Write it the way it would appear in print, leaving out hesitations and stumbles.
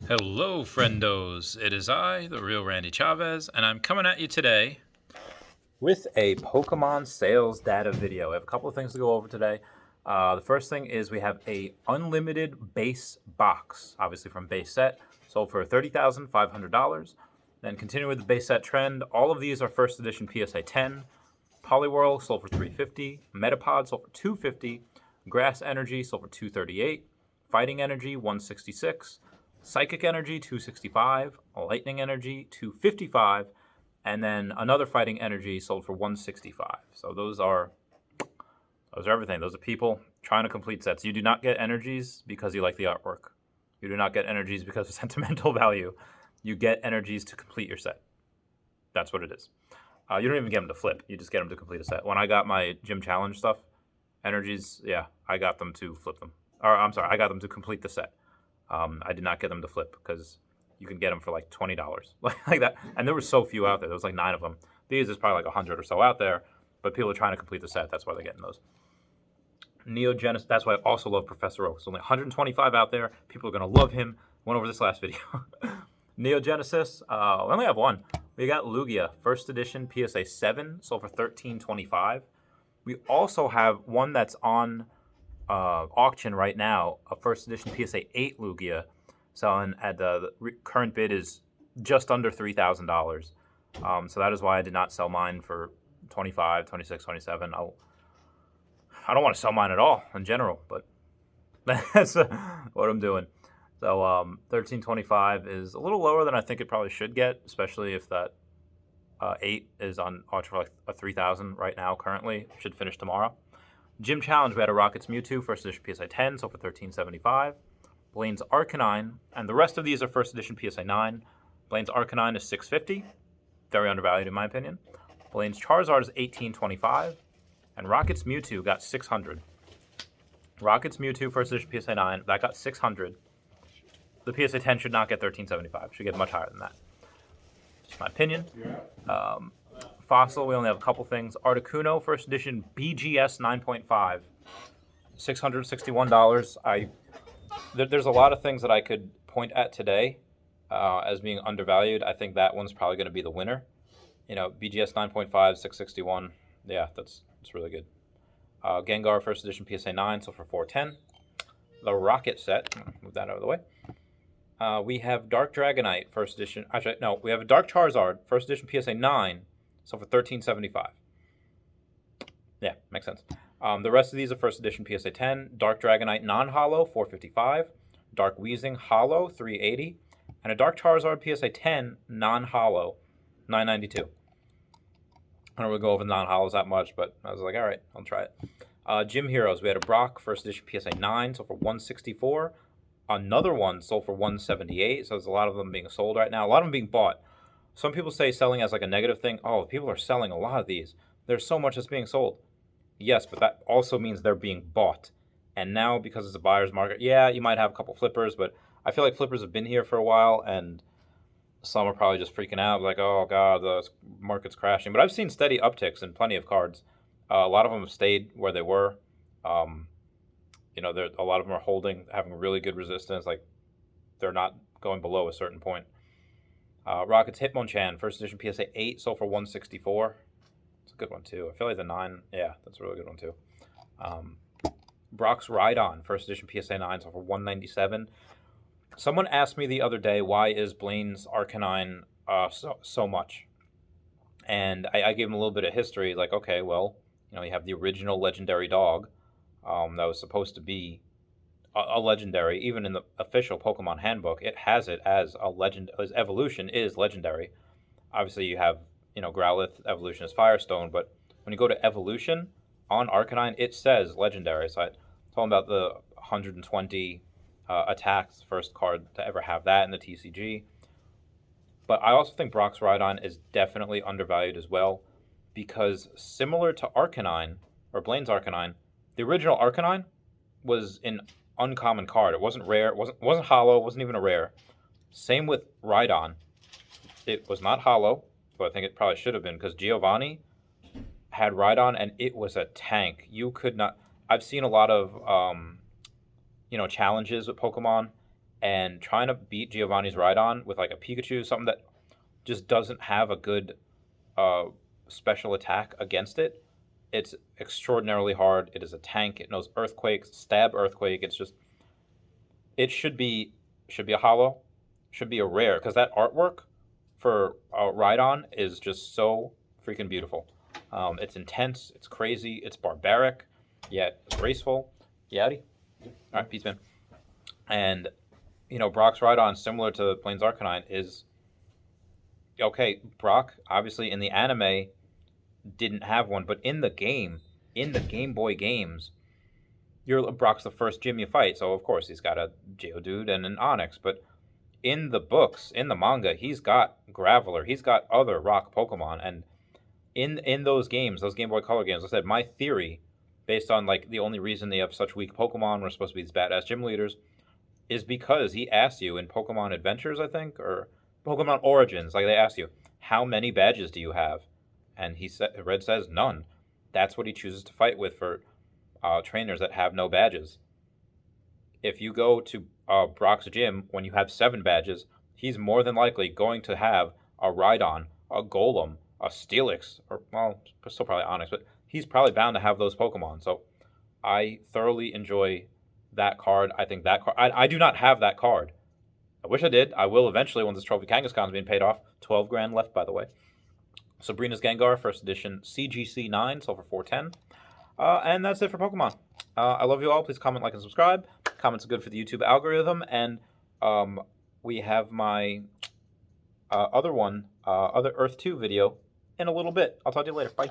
Hello, friendos. It is I, the real Randy Chavez, and I'm coming at you today with a Pokemon sales data video. I have a couple of things to go over today. The first thing is we have a unlimited base box, obviously from base set, sold for $30,500. Then continue with the base set trend. All of these are first edition PSA 10. Poliwhirl sold for $350. Metapod sold for $250. Grass Energy sold for $238. Fighting Energy $166. Psychic Energy $265. Lightning Energy $255. And then another Fighting Energy sold for $165. So those are everything. Those are people trying to complete sets. You do not get energies because you like the artwork. You do not get energies because of sentimental value. You get energies to complete your set. That's what it is. You don't even get them to flip. You just get them to complete a set. When I got my gym challenge stuff, energies, yeah, I got them to flip them. Or I'm sorry, I got them to complete the set. I did not get them to flip because you can get them for like $20, like that. And there were so few out there. There was like 9 of them. These is probably like 100 or so out there, but people are trying to complete the set. That's why they're getting those. Neogenesis. That's why I also love Professor Oak. There's only 125 out there. People are gonna love him. Went over this last video. Neogenesis. We only have one. We got Lugia, first edition PSA 7, sold for $13.25. We also have one that's on auction right now, a first edition PSA 8 Lugia, selling at the current bid is just under $3,000. So that is why I did not sell mine for 25, 26, 27. I don't want to sell mine at all in general, but that's what I'm doing. So 1325 is a little lower than I think it probably should get, especially if that 8 is on auction for like a 3,000 right now currently. Should finish tomorrow. Gym Challenge, we had a Rockets Mewtwo, first edition PSA 10, sold for $13.75. Blaine's Arcanine, and the rest of these are first edition PSA 9. Blaine's Arcanine is $650, very undervalued in my opinion. Blaine's Charizard is $18.25, and Rockets Mewtwo got $600. Rockets Mewtwo, first edition PSA 9, that got $600. The PSA 10 should not get $13.75, should get much higher than that. Just my opinion. Fossil, we only have a couple things. Articuno, first edition BGS 9.5, $661. There's a lot of things that I could point at today as being undervalued. I think that one's probably going to be the winner. You know, BGS 9.5, $661. Yeah, that's really good. Gengar, first edition PSA 9, so for $410. The Rocket set, move that out of the way. We have Dark Dragonite, first edition. Actually, no, we have a Dark Charizard, first edition PSA 9, so for $13.75. Yeah, makes sense. The rest of these are first edition PSA 10. Dark Dragonite non-hollow, $455. Dark Weezing hollow, $380. And a Dark Charizard PSA 10 non-hollow, $992. I don't really go over the non-hollows that much, but I was like, all right, I'll try it. Gym Heroes, we had a Brock, first edition PSA 9, sold for $164. Another one sold for $178. So there's a lot of them being sold right now. A lot of them being bought. Some people say selling as like a negative thing. Oh, people are selling a lot of these. There's so much that's being sold. Yes, but that also means they're being bought. And now, because it's a buyer's market, yeah, you might have a couple flippers, but I feel like flippers have been here for a while, and some are probably just freaking out, like, oh, God, the market's crashing. But I've seen steady upticks in plenty of cards. A lot of them have stayed where they were. You know, a lot of them are holding, having really good resistance. Like, they're not going below a certain point. Rockets Hitmonchan, first edition PSA 8, sold for $164. It's a good one, too. I feel like the 9, yeah, that's a really good one, too. Brock's Rhydon, first edition PSA 9, sold for $197. Someone asked me the other day, why is Blaine's Arcanine so much? And I gave him a little bit of history, like, okay, well, you know, you have the original legendary dog that was supposed to be a legendary. Even in the official Pokemon handbook, it has it as a legend. As evolution is legendary. Obviously, you have, you know, Growlithe evolution is Firestone, but when you go to evolution on Arcanine, it says legendary. So I told him about the 120 attacks, first card to ever have that in the TCG. But I also think Brock's Rhydon is definitely undervalued as well, because similar to Arcanine or Blaine's Arcanine, the original Arcanine was an uncommon card. It wasn't rare. It wasn't hollow. It wasn't even a rare. Same with Rhydon. It was not hollow, but I think it probably should have been, because Giovanni had Rhydon and it was a tank. You could not. I've seen a lot of challenges with Pokemon, and trying to beat Giovanni's Rhydon with like a Pikachu, something that just doesn't have a good uh, special attack against it. It's extraordinarily hard. It is a tank. It knows Earthquake, Stab Earthquake. It's just it should be a hollow, should be a rare because that artwork for Rhydon is just so freaking beautiful. It's intense. It's crazy. It's barbaric, yet graceful. Yowdy. All right, peace, man. And Brock's Rhydon, similar to Blaine's Arcanine, is okay. Brock, obviously, in the anime, didn't have one, but in the Game Boy games, Brock's the first gym you fight, so of course he's got a Geodude and an Onix. But in the books, in the manga, he's got Graveler, he's got other rock Pokemon, and in those games, those Game Boy Color games, I said my theory, based on like the only reason they have such weak Pokemon, were supposed to be these badass gym leaders, is because he asks you in Pokemon Adventures, I think, or Pokemon Origins, like they ask you, how many badges do you have? And Red says none. That's what he chooses to fight with for trainers that have no badges. If you go to Brock's gym when you have 7 badges, he's more than likely going to have a Rhydon, a Golem, a Steelix, or, well, still probably Onix, but he's probably bound to have those Pokemon. So I thoroughly enjoy that card. I think that card, I do not have that card. I wish I did. I will eventually when this Trophy Kangaskhan is being paid off. 12 grand left, by the way. Sabrina's Gengar, first edition CGC 9, sold for 410. And that's it for Pokemon. I love you all. Please comment, like, and subscribe. Comments are good for the YouTube algorithm. And we have my other Earth 2 video in a little bit. I'll talk to you later. Bye.